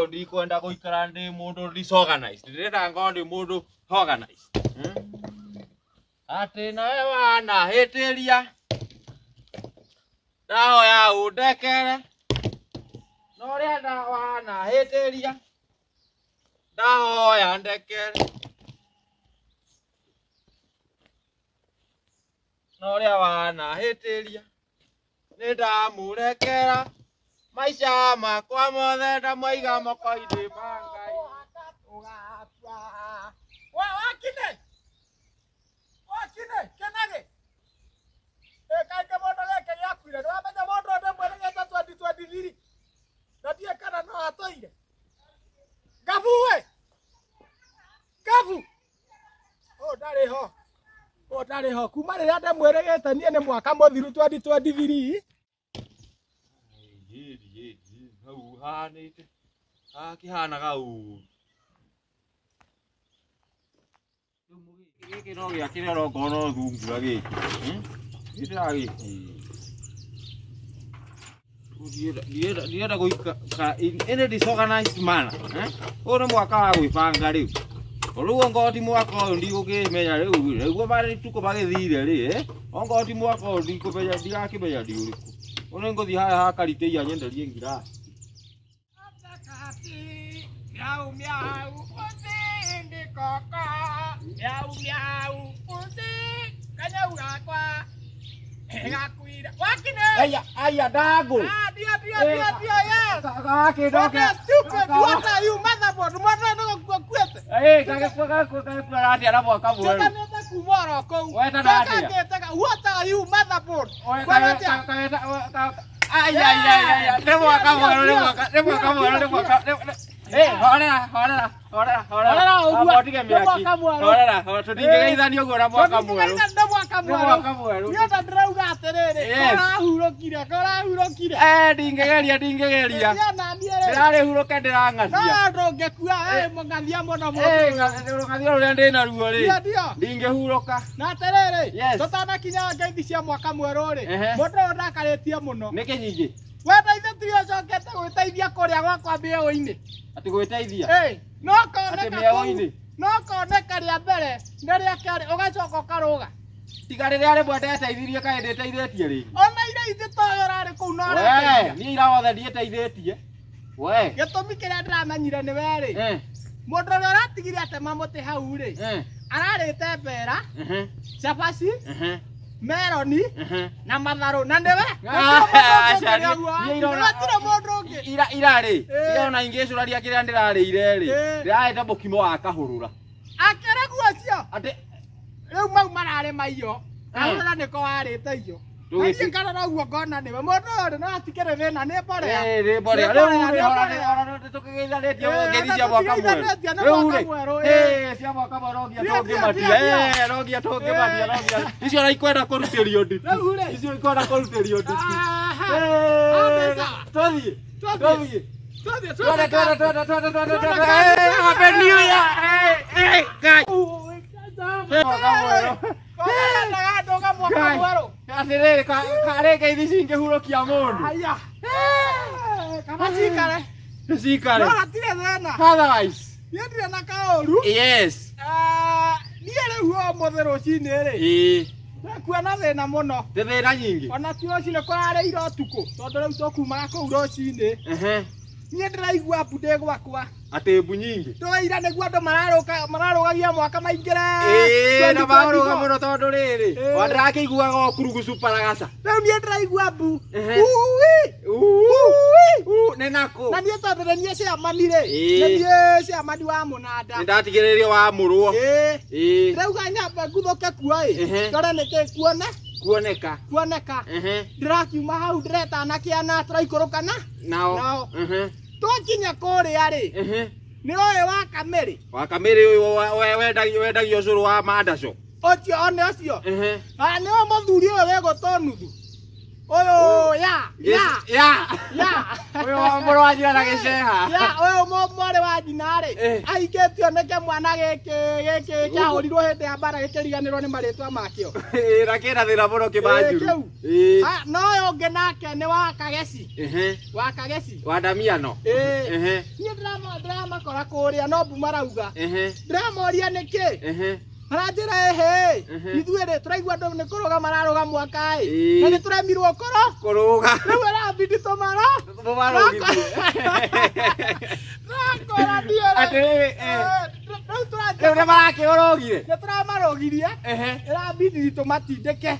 ngoro ndikwenda guikara ndi mundu disorganized. Ndirenda ngoro ndi mundu organized. Ati nawe wana hitiria. Ndahoya undekere. No renda wana hitiria. Ndahoya ndekere. No ria wana hitiria. Nindamurekera. Maisha makwa mothe ndamaiga moko-inĩ ma Ngai. Ugakua. Wakine. Kenage. Kaike mondo geke gĩakuire. Nĩwamenya mondo ndĩmwĩrĩgĩte 2023. Na ndiĩ kana no atoire. Gabu we. Gabu. Ndarĩ ho. Kuma rĩrĩa ndĩmwĩrĩgĩte niĩ nĩ mwaka mũthiru 2023. Hau hanĩte. Kĩhanaga ũũ. Gĩkĩ no gĩakĩrĩa ũrongo no thungura gĩkĩ. Nĩndĩragĩkĩ. Ndienda gũikara in a disorganized manner. Ũyũ nĩ mwaka wa gwĩbanga rĩu. Rĩu ongo ti mwaka ũyũ ndigũkĩmenya rĩu. Rĩu bari tuko bagĩthire rĩ. Ongo ti mwaka ũyũ ndigũkĩmenya ndigakĩmenya ndi ũrĩkũ. Ũyũ ngũthiĩ haha hakarĩte nyenderie ngiraci. Miau miau usindi koko. Miau miau usi kanyau gakwa. Gakuira. Wakine. Aya dago. Dio yes. Gakĩndoke. Stupid. What are you motherboard? Mwana no kukwete. Gakĩkwara atia na mwaka mwerũ. Tukaneta kumora kou. What are you motherboard? Aya. Nĩ mwaka mwerũ. Horera ũguo. Tũtingĩgeithania ũguo na mwaka mwerũ. Niĩ ta ndĩrauga atĩrĩrĩ. Korahurũkire. Ndingĩgeria. Ndĩrarĩhurũke ndĩrang'athia. No ndũngĩkua mũng'athia mũno Rũng'athia rũrĩa ndĩna ruo rĩ. Ndingĩhurũka. Na atĩrĩrĩ. Tũtanakinya ngeithi cia mwaka mwerũ rĩ. Mũndũ ũyũ ndakarĩtie mũno. Nĩkĩ nyingĩ? Wendaithĩtio ũcokete gwĩteithia kũrĩa gwakwa mbĩũ-inĩ. Ati gwĩteithia? No koneka rĩa mbere rĩrĩa kĩarĩ ũgacoka ũkarũga. Tiga rĩrĩa rĩmwe ndeteithirie kaĩ ndĩteithĩtie rĩngĩ. Ona ira ithe toyo ũrarĩ kũu no ũreteithia. Niĩ ira wothe ndiĩteithĩtie. Gĩtũmi kĩrĩa ndĩramenyire nĩ werĩ. Mũndũ ũrĩa ũratigire atema mũtĩ hau rĩ. Ararĩte mbera, cabaci, meloni na matharũ na nĩwe. Gũtirĩ mũndũ ũngĩ. Ira rĩ. Irona ingĩcũraria kĩrĩa ndĩrarĩire rĩ. Ndĩrarĩte mũkimo wa kahũrũra. Akĩrĩ guocio. Rĩu mau mararĩ maiyo. Kahũrũra nĩko warĩte iyo. Niĩ ngarora ũguo ngona nĩwe mũndũ ũyũ no atikĩrĩ thĩna nĩ mborea. Nĩ mborea. Rĩu tũkĩgeithanĩtie ngeithi cia mwaka mwerũ. Rĩu rĩ. Cia mwaka mwerũ rogia tũngĩmatia. Icio ona ikwenda kũrutĩrio nditi. Icio ikwenda kũrutĩrio nditi. Tũthiĩ. Happy New Year. Atĩrĩrĩ karĩ ngeithi cingĩhurũkia mũndũ. Aya. Kana cikare. Cikare. No hatirĩ thĩna. Otherwise. Niĩ ndirĩ na kaũru. Yes. Niĩ rĩu ũmũthĩ rũcinĩ rĩ. Kuona thĩna mũno. Thĩna nyingĩ. Ona ti rũcinĩ kũrarĩire ũtukũ. Tondũ rĩu tũkumaga kũu rũcinĩ. Niĩ ndĩraigua mbu ndĩ gwakwa. Atĩ mbu nyingĩ. Tũira nĩguo andũ mararũgagia mwaka maingĩre. Na marũga mũno tondũ rĩrĩ. Ndĩrakĩiguaga o kurugucu paragaca. Rĩu niĩ ndĩraigua mbu. Nĩ nakũ. Na niĩ tondũ nĩ niĩ ciamani rĩ. Nĩ niĩ ciamani wa mũnanda. Nĩndatigĩrĩrio wa mũrũo. Ndĩrauga nyambe nguthũke kuo ĩ. Tore nĩkĩ kuoneka. Ndĩrakiuma hau ndĩreta anake ana tũraikũrũkana. Nao. Twakinya kũrĩa rĩ. Nĩ ũyũ wa Kamĩrĩ. Wa Kamĩrĩ ũyũ wendagio ũcũrũ wa mandaco. Ũcio one ũcio. Nĩwe mũthuri ũyũ wĩgũtwo nuthu. Oyo ya. Oyo mboro wajira na geceha. Ya oyo mwore wa nyinare. Aiketio neke mwana geke kyahorirwo hete ya bara gekiriganirwo ni maritwa makio. Rakira thira mboro kibanjuru. No yo ngenake ni wa Kageci. Wa Kageci. Wa Damiano. Ni drama kora kuria no bu marauga. Drama oria niki. Arajira ithuere turaigua ndo ni kuruga mararuga mwaka na ni turemirwo kuruga riu arabidi tumara mumarugithie rakora ndiera atiri riu marakiurugire ni turamarugithie arabidi tumatindike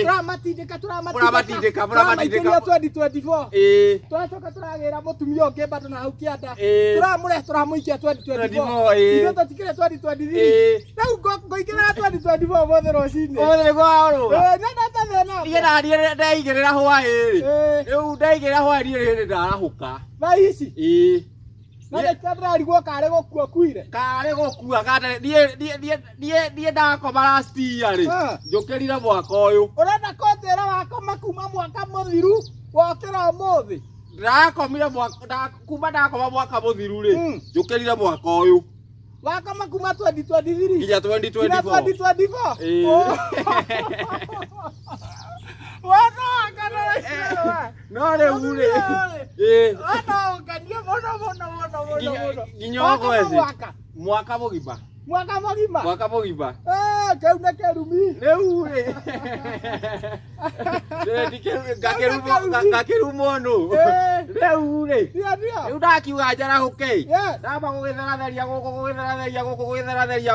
turamatindika 2024 turacoka turagira mutumia ungi bado na hau kianda turamure turamuikia 2024 ithuĩ tũtikĩrĩ 2023 rĩu ngoigĩrĩra 2024 mothe rũcinĩ othe gwaũrũga nenda thĩna niĩ naniĩ ndeigĩrĩra hwaĩ rĩu ndeigĩrĩra hwaĩ rĩrĩ ndarahũka thaa ici na ndĩrarigwo karĩ gũkua kuire karĩ gũkua niĩ ndakoma last year rĩ njũkĩrire mwaka ũyũ ũrenda kũnjĩra wakoma kuma mwaka mũthiru wokĩra ũmũthĩ ndakomire kuma ndakoma mwaka mũthiru rĩ njũkĩrire mwaka ũyũ wakoma kuma 2023 nginya 2024 no rĩu rĩ nginya mwaka mũgima kau nĩ kĩrumi rĩu rĩ ngakĩrumwo nũ rĩu rĩ rĩu ndakiuga njarahũke ndamba gũgĩtheratheria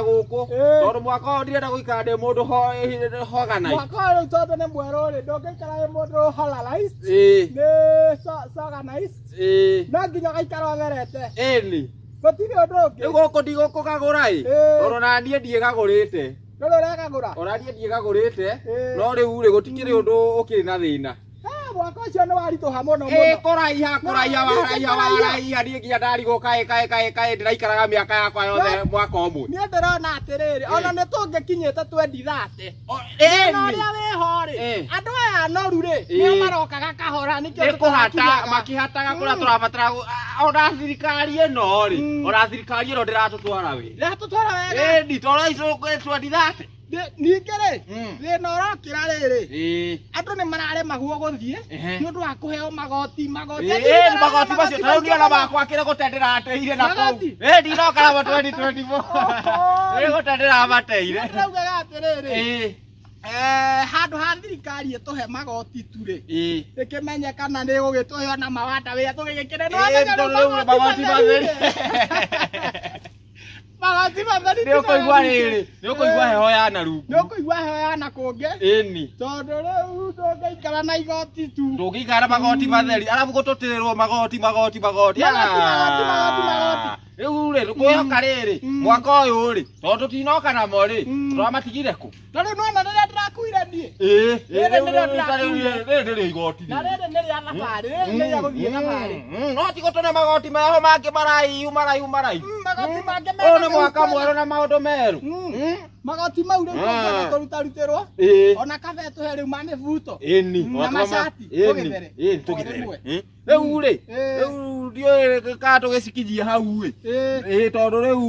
gũkũ tondũ mwaka ũyũ ndirenda gũikara ndĩ mũndũ hoganai mwaka ũyũ tondũ nĩ mwerũ rĩ ndũngĩikara wĩ mũndũ holarized nĩ organized no nginya ũgaikara ũtherete ĩni gũtirĩ ũndũ ũngĩ rĩu gũkũ ndigũkũgagũra ĩ tondũ na niĩ ndiĩgagũrĩte rĩu ũregagũra ona niĩ ndiĩgagũrĩte no rĩu rĩ gũtikĩrĩ ũndũ ũkĩrĩ na thĩna mwaka ũcio nĩ waritũha mũno kũraiha waraiha niĩ nginya ndarigwo kaĩ ndĩraikaraga mĩaka yakwa yothe mwaka ũmwe niĩ ndĩrona atĩrĩrĩ ona nĩ tũngĩkinyĩte 2030 ũrĩa wĩho rĩ andũ aya anoru rĩ nĩo marokaga kahora nĩkĩo kũhata makĩhataga kũrĩa tũrabatara ona thirikari ĩno rĩ ona thirikari ĩno ndĩratũtwara wega ĩni tondũ icio 2030 ningĩ rĩ thĩna ũrokĩra rĩrĩ andũ nĩ mararemagwo gũthiĩ nĩ ũndũ wa kũheo magoti magoti macio tarĩu nĩ ona makwakĩre gũte ndĩrateire na kũu ndinoka namo 2024 gũte ndĩramateire ndĩraugaga atĩrĩrĩ handũ ha thirikari ĩtũhe magoti tu rĩ ĩkĩmenye kana nĩ gũgĩtũhe ona mawanda wĩra tũgĩgĩkĩre magoti matheri magoti matheri nĩũkũigua rĩrĩ nĩũkũigua heho ya narungu nĩũkũigua heho ya nakũngĩ ĩni tondũ rĩu ndũngĩikara na igoti tu ndũngĩikara magoti matheri arabu gũtũtĩrĩrwo magoti rĩu rĩ kwĩhoka rĩrĩ mwaka ũyũ rĩ tondũ tũtinoka namo rĩ tũramatigire kũ na rĩu nona rĩrĩa ndĩrakuire niĩ rĩrĩ rĩ igoti na rĩrĩ nĩ rĩa thabarĩ rĩrĩ nĩ rĩa gũthiĩ thabarĩ no tigo tũne magoti meho mangĩ maraihu magoti mangĩ ũyũ nĩ mwaka mwerũ na maũndũ merũ magoti mau rĩu tũrutarutĩrwo ona kabe tũhe rĩu ma mĩbuto na macati tũgĩthere rĩu rĩ rĩu ndiũĩ kana tũgĩcikithie hau ĩ tondũ rĩu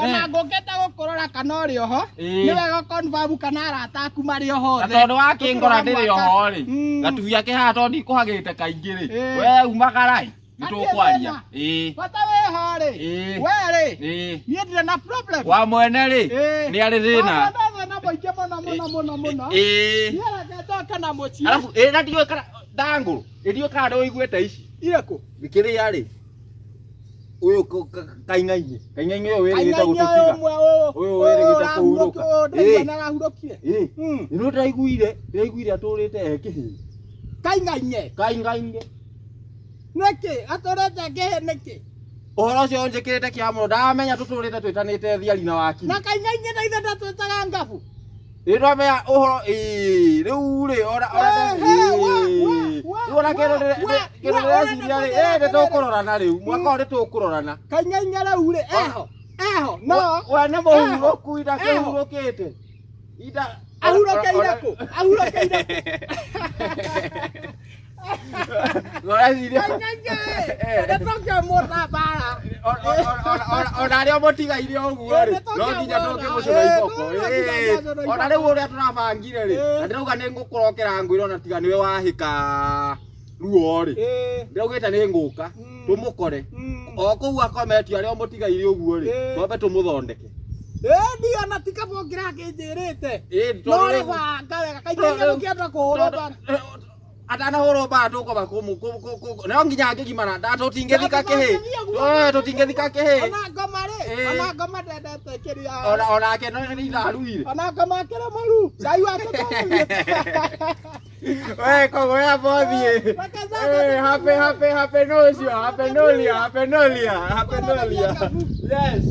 ona ngũkĩte gũkũrora kana ũrĩ oho nĩ wega confirm kana arata aku marĩ oho tondũ wakĩngora ndĩrĩ oho rĩ gatubia kĩhaha tondũ ndikũhagĩte kaingĩ rĩ we umagara nĩtũkwaria bata wĩho rĩ we rĩ niĩ ndirĩ na problem wa mwene rĩ nĩ arĩ thĩna mũingĩ mũno niĩ reketoke na mũciĩ arabu na ndiũĩ kana ndangũrũ ndiũĩ kana nĩ ũiguĩte ici irĩkũ gĩkĩrĩa rĩ ũyũ kaing'ainĩ ũyũ wĩrĩgĩte gũtũtiga ũyũ wĩrĩgĩte kũhurũka nĩ ndĩraiguire atũrĩte ekĩhĩ kaing'ainĩ nĩkĩ atũrĩte ngĩhĩ nĩkĩ ũhoro ũcio njĩkĩrĩte kĩa mũno ndamenya tũtũrĩte twĩtanĩte thiari na waki na kaing'ainĩ na ithe ndatwĩtaga ngabu ndamenya ũhoro rĩu rĩ ona kĩndũ ndĩreciria rĩ nĩtũkũrorana rĩu mwaka ũyũ nĩtũkũrorana kaing'ainĩ rĩu rĩ eho no we nĩ mũhurũku ida kĩhurũkĩte ahurũkĩire kũ Ngora ciria. Ndetoke mũta bara. Ona rĩo mũtigaire ũguo rĩ. No nginya ndoke mũcũra iboko. Ona rĩu ũrĩa tũrabangire rĩ. Na ndĩrauga nĩ ngũkũrokera ngwĩra ona tiga nĩwe wahĩka ruo rĩ. Ndĩraugĩte nĩ ngũka tũmũkore. O kũu akometio arĩa mũtigaire ũguo rĩ. Twambe tũmũthondeke. Ndio na tikapo kĩrĩte. No rĩba ngawega kaingĩ ũkĩenda kũhũrwo bara. Atana horo ba tũkoba no nginya ngĩgimana tũtingĩthika kĩhĩ. Tũtingĩthika kĩhĩ. Ona ngoma rĩ. Ona ngoma ndendete kĩria. Ona ke no nĩ itharuire. Ona ngoma kĩra maru. Cai wake tũthiĩ. Wee kogoya bothie. Happy no cio. Happy no lia. Yes.